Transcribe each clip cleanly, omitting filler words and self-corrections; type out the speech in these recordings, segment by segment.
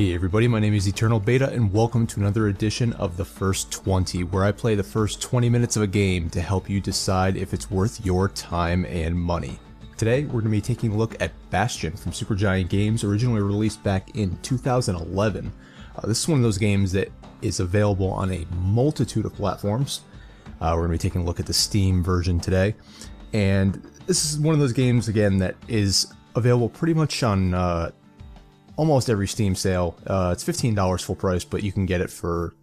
Hey everybody, my name is Eternal Beta and welcome to another edition of The First 20, where I play the first 20 minutes of a game to help you decide if it's worth your time and money. Today we're going to be taking a look at Bastion from Supergiant Games, originally released back in 2011. This is one of those games that is available on a multitude of platforms. We're going to be taking a look at the Steam version today, and this is one of those games again that is available pretty much on almost every Steam sale. It's $15 full price, but you can get it for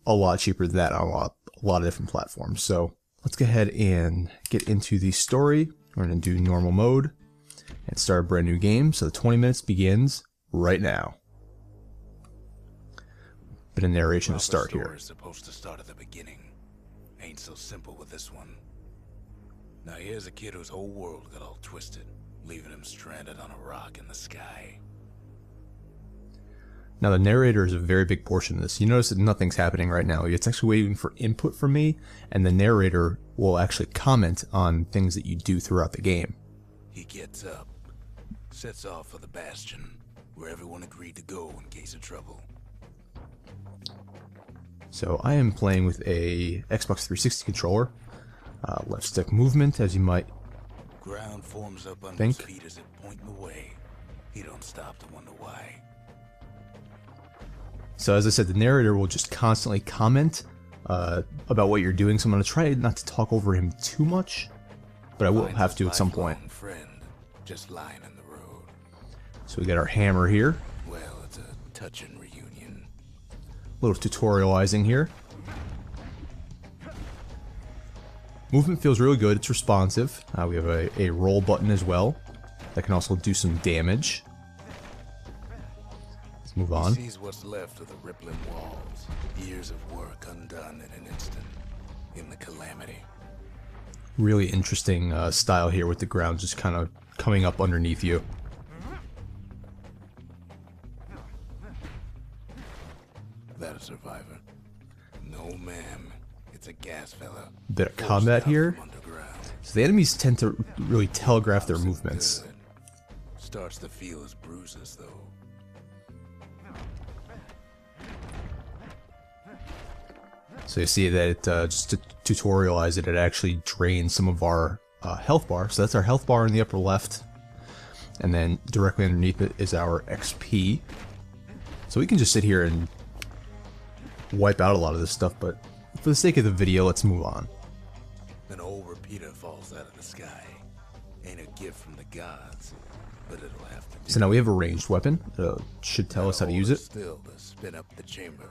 a lot cheaper than that on a lot of different platforms. So let's go ahead and get into the story. We're going to do normal mode and start a brand new game. So the 20 minutes begins right now. Bit of narration to start here. Is supposed to start at the beginning. Ain't so simple with this one. Now here's a kid whose whole world got all twisted, leaving him stranded on a rock in the sky. Now the narrator is a very big portion of this. You notice that nothing's happening right now. It's actually waiting for input from me, and the narrator will actually comment on things that you do throughout the game. He gets up, sets off for the Bastion, where everyone agreed to go in case of trouble. So I am playing with a Xbox 360 controller. Left stick movement, as you might Ground forms up under think. his feet as it pointing away. He don't stop to wonder why. So as I said, the narrator will just constantly comment about what you're doing, so I'm going to try not to talk over him too much, but I will Finds have his to at some point. lifelong friend just lying in the road. So we got our hammer here. Well, it's a touching reunion. A little tutorializing here. Movement feels really good, it's responsive. We have a roll button as well that can also do some damage. Let's move on. He sees what's left of the rippling walls. Years of work undone in an instant. In the calamity. Really interesting style here with the ground just kind of coming up underneath you. That a survivor? No, ma'am. It's a gas fella. Bit of combat here. So the enemies tend to really telegraph their movements. Good. Starts to feel his bruises, though. So you see that it, just to tutorialize it, it actually drains some of our health bar. So that's our health bar in the upper left. And then directly underneath it is our XP. So we can just sit here and wipe out a lot of this stuff, but for the sake of the video, let's move on. An old repeater falls out of the sky. Ain't a gift from the gods, but it'll have to do. So now we have a ranged weapon. Should tell us how to use it. Still to spin up the chamber.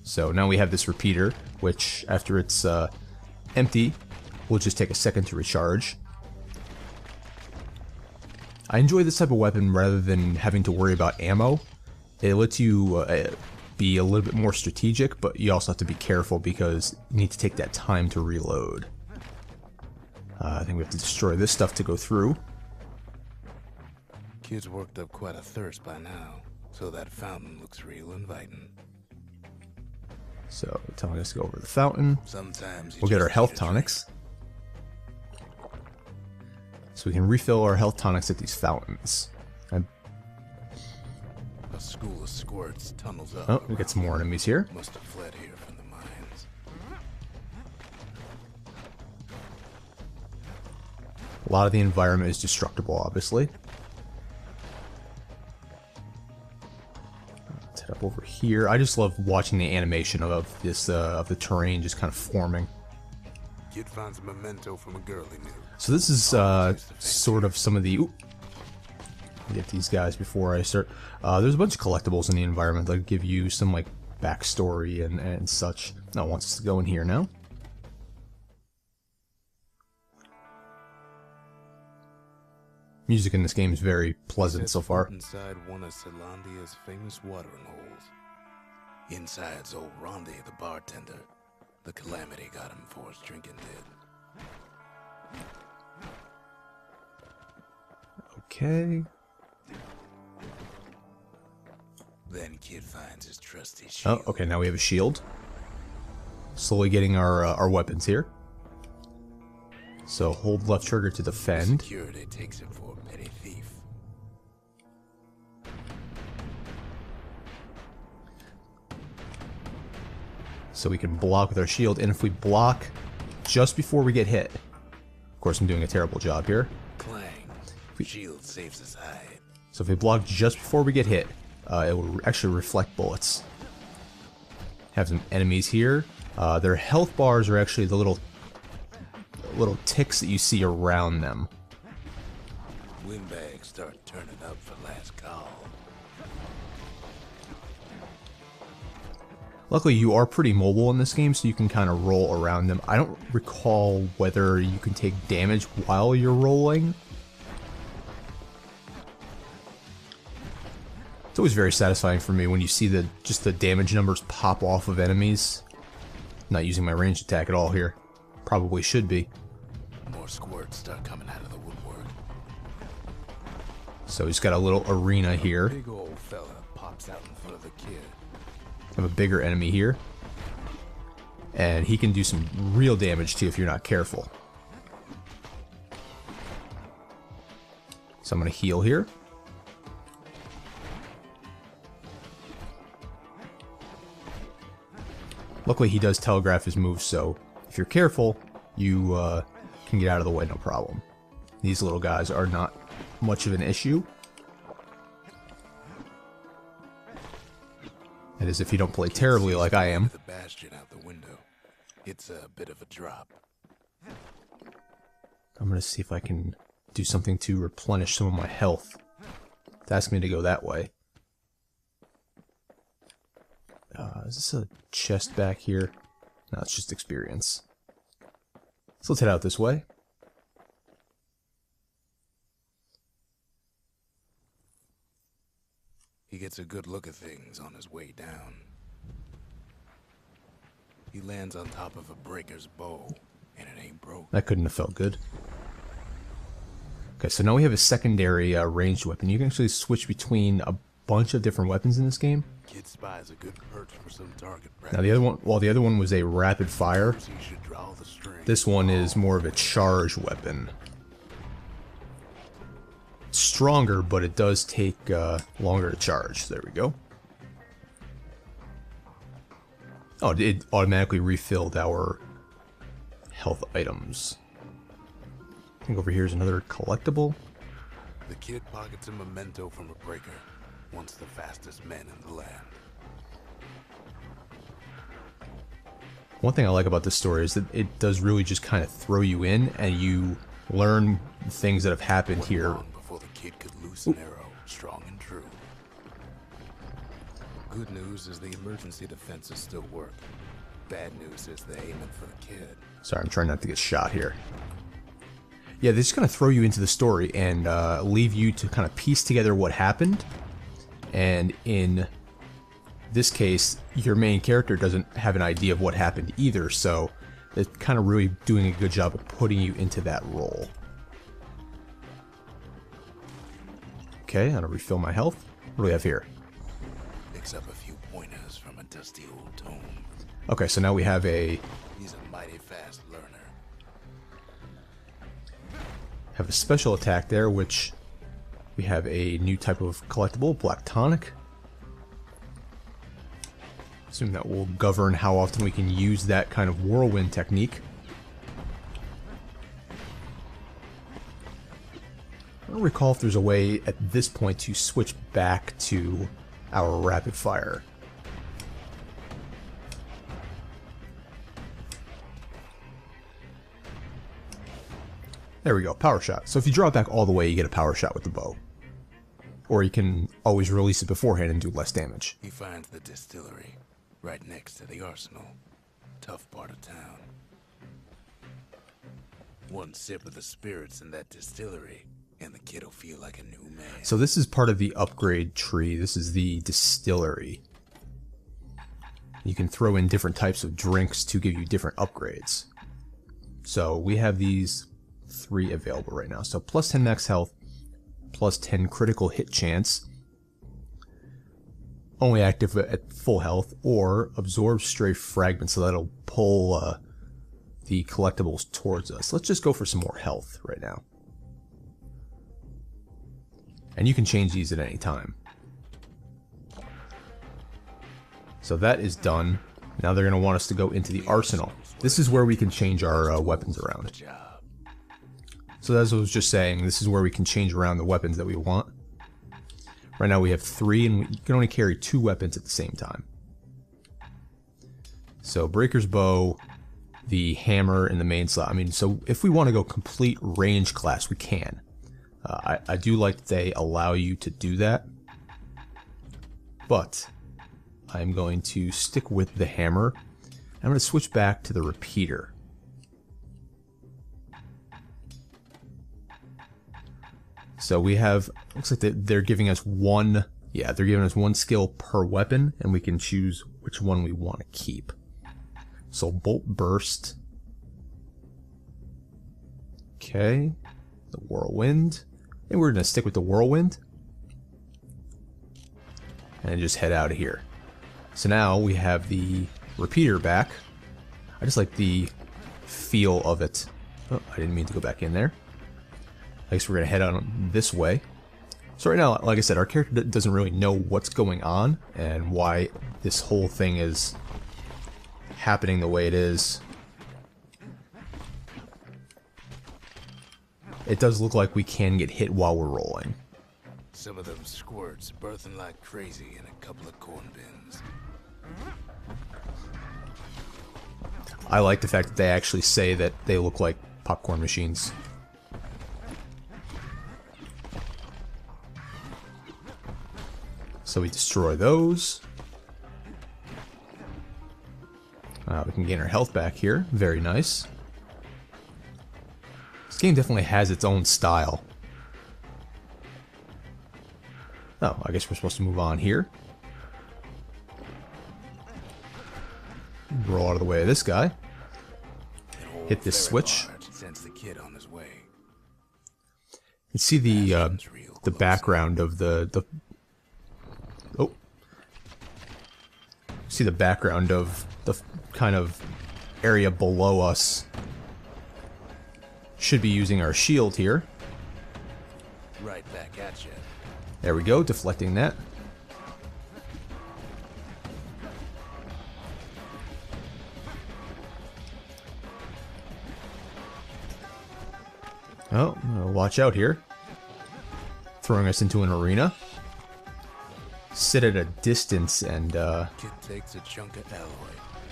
So now we have this repeater, which after it's empty, will just take a second to recharge. I enjoy this type of weapon rather than having to worry about ammo. It lets you be a little bit more strategic, but you also have to be careful because you need to take that time to reload. I think we have to destroy this stuff to go through. Kid's worked up quite a thirst by now, so that fountain looks real inviting. So telling us to go over the fountain. Sometimes We'll get our health tonics. So we can refill our health tonics at these fountains. A school of squirts tunnels up. Oh, we get some more enemies here. Must have fled here from the mines. A lot of the environment is destructible, obviously. Let's head up over here. I just love watching the animation of this of the terrain just kind of forming. Kid finds a memento from a girl he knew. So this is sort of some of the. Get these guys before I start. There's a bunch of collectibles in the environment that give you some like backstory and such. Now wants us to go in here now. Music in this game is very pleasant so far. Inside one of Celandia's famous watering holes. Inside's old Rondi, the bartender. The calamity got him before his drinking did. Okay. Then kid finds his trusty shield. Oh, okay. Now we have a shield. Slowly getting our weapons here. So hold left trigger to defend. Security takes him for a petty thief. So we can block with our shield, and if we block just before we get hit, of course I'm doing a terrible job here. Clang. Shield saves his hide. So if we block just before we get hit, it will actually reflect bullets. Have some enemies here. Their health bars are actually the little ticks that you see around them. Windbags start turning up for last call. Luckily, you are pretty mobile in this game, so you can kind of roll around them. I don't recall whether you can take damage while you're rolling. It's always very satisfying for me when you see just the damage numbers pop off of enemies. I'm not using my ranged attack at all here. Probably should be. More squirts start coming out of the woodwork. So he's got a little arena here. Big old fella pops out in front of the kid. Have a bigger enemy here. And he can do some real damage to you if you're not careful. So I'm going to heal here. Luckily he does telegraph his moves, so if you're careful, you can get out of the way no problem. These little guys are not much of an issue. That is, if you don't play terribly like I am. The Bastion out the window. It's a bit of a drop. I'm going to see if I can do something to replenish some of my health. It's asking me to go that way. Is this a chest back here? No, it's just experience. So let's head out this way. He gets a good look at things on his way down. He lands on top of a breaker's bow, and it ain't broke. That couldn't have felt good. Okay, so now we have a secondary ranged weapon. You can actually switch between a bunch of different weapons in this game. Kid spies a good perch for some target practice. Now the other one, while the other one was a rapid fire, this one is more of a charge weapon. It's stronger, but it does take longer to charge. There we go. Oh, it automatically refilled our health items. I think over here is another collectible. The kid pockets a memento from a breaker. Once the fastest men in the land. One thing I like about this story is that it does really just kind of throw you in, and you learn things that have happened here. Long before the kid could loose an arrow, strong and true. Good news is the emergency defenses still work. Bad news is they aiming for the kid. Sorry, I'm trying not to get shot here. Yeah, they just kind of throw you into the story and leave you to kind of piece together what happened. And in this case, your main character doesn't have an idea of what happened either, so it's kind of really doing a good job of putting you into that role. Okay, I'm gonna refill my health. What do we have here? Picks up a few pointers from a dusty old tome. Okay, so now we have a... He's a mighty fast learner. Have a special attack there, which... We have a new type of collectible, Black Tonic. Assume that will govern how often we can use that kind of whirlwind technique. I don't recall if there's a way at this point to switch back to our rapid fire. There we go, power shot. So if you draw it back all the way, you get a power shot with the bow. Or you can always release it beforehand and do less damage. He finds the distillery, right next to the arsenal. Tough part of town. One sip of the spirits in that distillery, and the kid'll feel like a new man. So this is part of the upgrade tree. This is the distillery. You can throw in different types of drinks to give you different upgrades. So we have these 3 available right now. So plus 10 max health, plus 10 critical hit chance, only active at full health, or absorb stray fragments, so that'll pull the collectibles towards us. Let's just go for some more health right now. And you can change these at any time. So that is done. Now they're going to want us to go into the arsenal. This is where we can change our weapons around. So as I was just saying, this is where we can change around the weapons that we want. Right now we have 3, and we can only carry 2 weapons at the same time. So Breaker's Bow, the hammer, and the main slot. I mean, so if we want to go complete range class, we can. I do like that they allow you to do that. But I'm going to stick with the hammer. I'm going to switch back to the repeater. So we have, looks like they're giving us one, they're giving us 1 skill per weapon, and we can choose which one we want to keep. So Bolt Burst. Okay. The Whirlwind. And we're going to stick with the Whirlwind. And just head out of here. So now we have the repeater back. I just like the feel of it. Oh, I didn't mean to go back in there. I guess we're going to head on this way. So right now, like I said, our character doesn't really know what's going on and why this whole thing is happening the way it is. It does look like we can get hit while we're rolling. Some of them squirts birthing like crazy in a couple of corn bins. I like the fact that they actually say that they look like popcorn machines. So we destroy those. We can gain our health back here. Very nice. This game definitely has its own style. Oh, I guess we're supposed to move on here. Roll out of the way of this guy. Hit this switch. You see the background of the oh. See the background of the kind of area below us. Should be using our shield here. Right back at you. There we go, deflecting that. Oh, watch out here. Throwing us into an arena. Sit at a distance and Kid takes a chunk of alloy.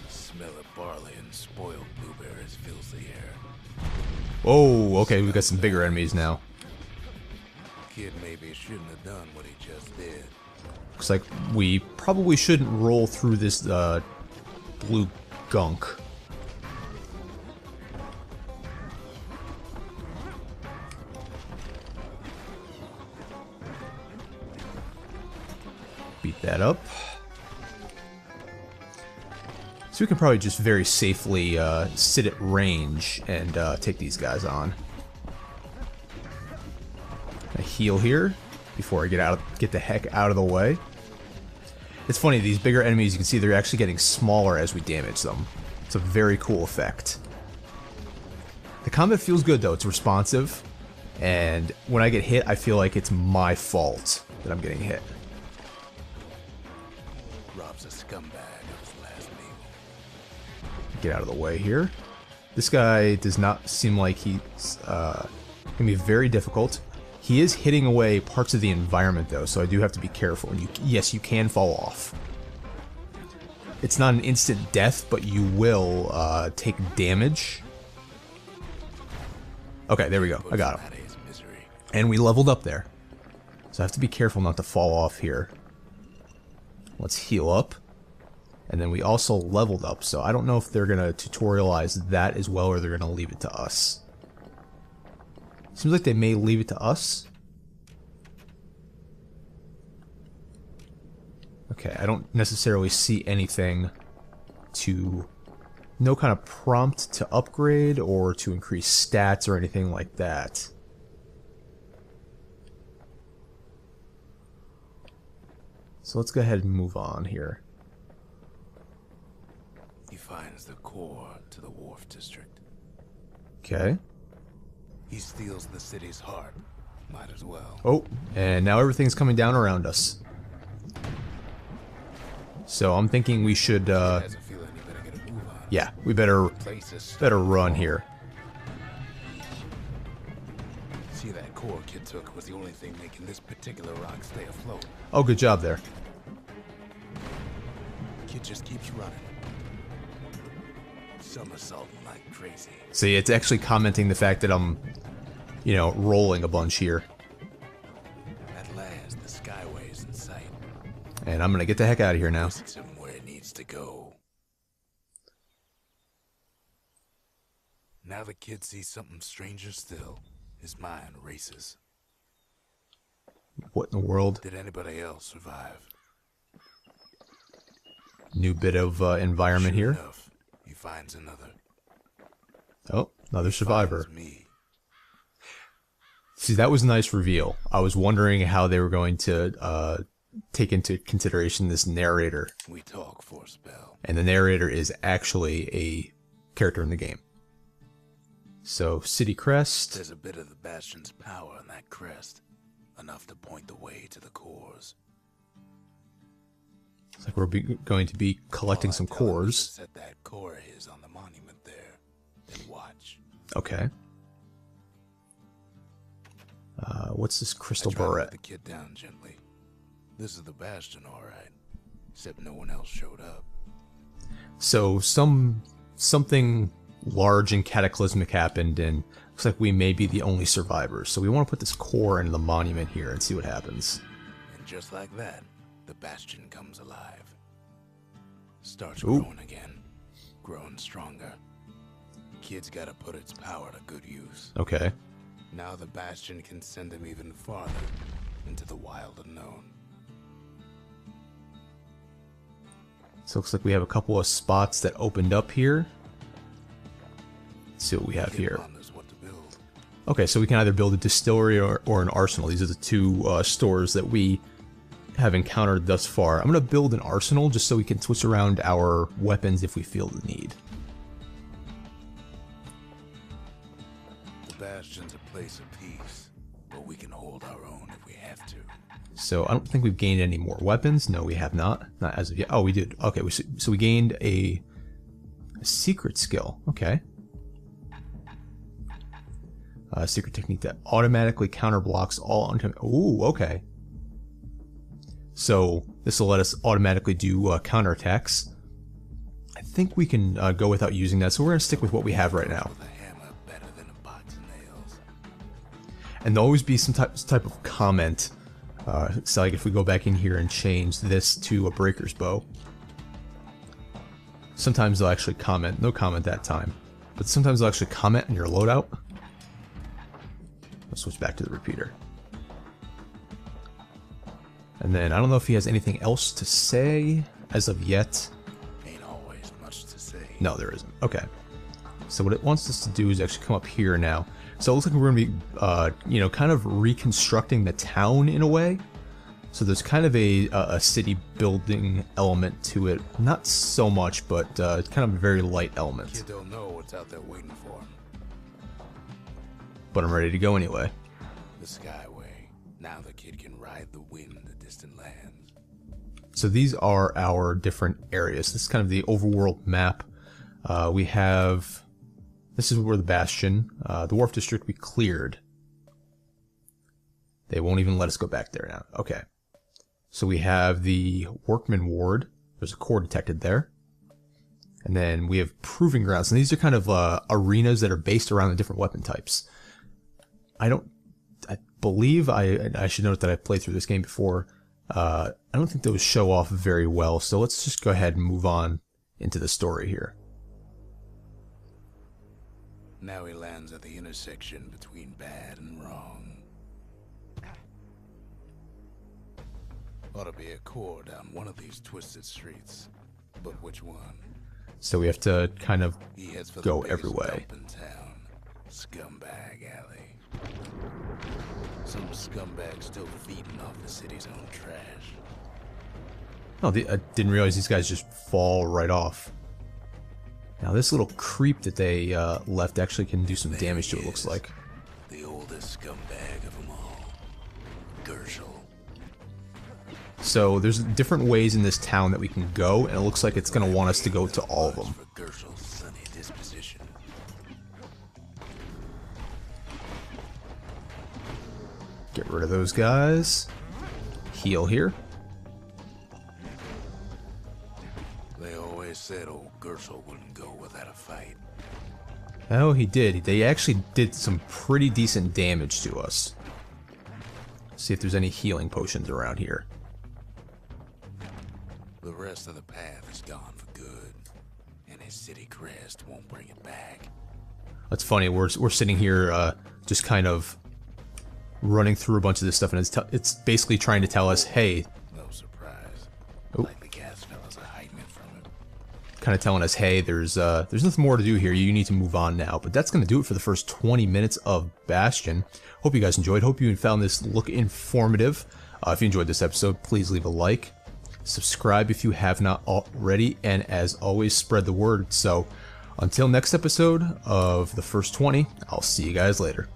Smell of barley and spoiled blueberries fills the air. oh, okay, we've got some bigger enemies now. Kid maybe shouldn't have done what he just did. Looks like we probably shouldn't roll through this blue gunk. Beat that up. So we can probably just very safely sit at range and take these guys on. I heal here before I get the heck out of the way. It's funny, these bigger enemies, you can see they're actually getting smaller as we damage them. It's a very cool effect. The combat feels good though, it's responsive, and when I get hit, I feel like it's my fault that I'm getting hit. Rob's a scumbag of his last meal. Get out of the way here. This guy does not seem like he's gonna be very difficult. He is hitting away parts of the environment though, so I do have to be careful. And yes, you can fall off. It's not an instant death, but you will take damage. Okay, there we go. I got him. And we leveled up there. So I have to be careful not to fall off here. Let's heal up. And then we also leveled up, so I don't know if they're going to tutorialize that as well or they're going to leave it to us. Seems like they may leave it to us. Okay, I don't necessarily see anything to... No kind of prompt to upgrade or to increase stats or anything like that. So let's go ahead and move on here. He finds the core to the Wharf District. Okay. He steals the city's heart. Might as well. Oh, and now everything's coming down around us. So I'm thinking we should Has a feeling Yeah, we better run here. See, that core kid took was the only thing making this particular rock stay afloat. Oh, good job there. Kid just keeps running. Somersaulting like crazy. See, it's actually commenting the fact that I'm, you know, rolling a bunch here. At last, the skyway's in sight. And I'm gonna get the heck out of here now. Takes him where it needs to go. Now the kid sees something stranger still. His mind races. What in the world? Did anybody else survive? New bit of environment Sure here. enough, he finds another. Oh, another survivor. Finds me. See, that was a nice reveal. I was wondering how they were going to take into consideration this narrator. We talk for a spell. And the narrator is actually a character in the game. So, City Crest. There's a bit of the Bastion's power in that crest. Enough to point the way to the cores. Looks like we're going to be collecting some cores. Set that core of his on the monument there. Then watch. Okay. What's this crystal I tried to barrette? let the kid down gently. This is the Bastion, all right. Except no one else showed up. So something large and cataclysmic happened, and looks like we may be the only survivors. So we want to put this core into the monument here and see what happens. And just like that, the Bastion comes alive. Starts Ooh. growing again. Growing stronger. Kid's gotta put its power to good use. Okay. Now the Bastion can send him even farther into the wild unknown. So it looks like we have a couple of spots that opened up here. Let's see what we have here. Ponders what to build. Okay, so we can either build a distillery or an arsenal. These are the two stores that we have encountered thus far. I'm going to build an arsenal just so we can switch around our weapons if we feel the need. The Bastion's a place of peace, but we can hold our own if we have to. So I don't think we've gained any more weapons. No, we have not. Not as of yet. Oh, we did. Okay, so we gained a secret skill. Okay. Secret technique that automatically counterblocks all oncoming. Ooh, okay. So this will let us automatically do counterattacks. I think we can go without using that, so we're going to stick with what we have right now. With a hammer better than a box of nails. And there'll always be some type of comment. So like if we go back in here and change this to a breaker's bow. Sometimes they'll actually comment. No comment that time. But sometimes they'll actually comment on your loadout. Let's switch back to the repeater. And then I don't know if he has anything else to say as of yet. Ain't always much to say. No, there isn't. Okay. So what it wants us to do is actually come up here now. So it looks like we're going to be, you know, kind of reconstructing the town in a way. So there's kind of a city building element to it. Not so much, but it's kind of a very light element. Kid don't know what's out there waiting for him. But I'm ready to go anyway. The Skyway. Now the kid can ride the wind in the distant lands. So these are our different areas. This is kind of the overworld map. We have... This is where the Bastion, the Wharf District we cleared. They won't even let us go back there now. Okay. So we have the Workman Ward. There's a core detected there. And then we have Proving Grounds. And these are kind of arenas that are based around the different weapon types. I believe I should note that I played through this game before. I don't think those show off very well. So let's just go ahead and move on into the story here. Now he lands at the intersection between bad and wrong. Ought to be a core down one of these twisted streets. But which one? So we have to kind of He heads for go the every biggest way. dump in town. Scumbag Alley. Some scumbag still feeding off the city's own trash. Oh, I didn't realize these guys just fall right off. Now this little creep that they left actually can do some damage to it, looks like. The oldest scumbag of them all. Gershel. So there's different ways in this town that we can go, and it looks like it's going to want us to go to all of them. Get rid of those guys. Heal here. They always said old Gershel wouldn't go without a fight. Oh, he did. They actually did some pretty decent damage to us. See if there's any healing potions around here. The rest of the path is gone for good, and his city crest won't bring it back. That's funny. We're sitting here just kind of running through a bunch of this stuff, and it's basically trying to tell us, hey. No surprise. Oh. Like the cast fellas are hiding it from him. Kind of telling us, hey, there's nothing more to do here. You need to move on now. But that's going to do it for the first 20 minutes of Bastion. Hope you guys enjoyed. Hope you found this look informative. If you enjoyed this episode, please leave a like. Subscribe if you have not already. And as always, spread the word. So until next episode of the first 20, I'll see you guys later.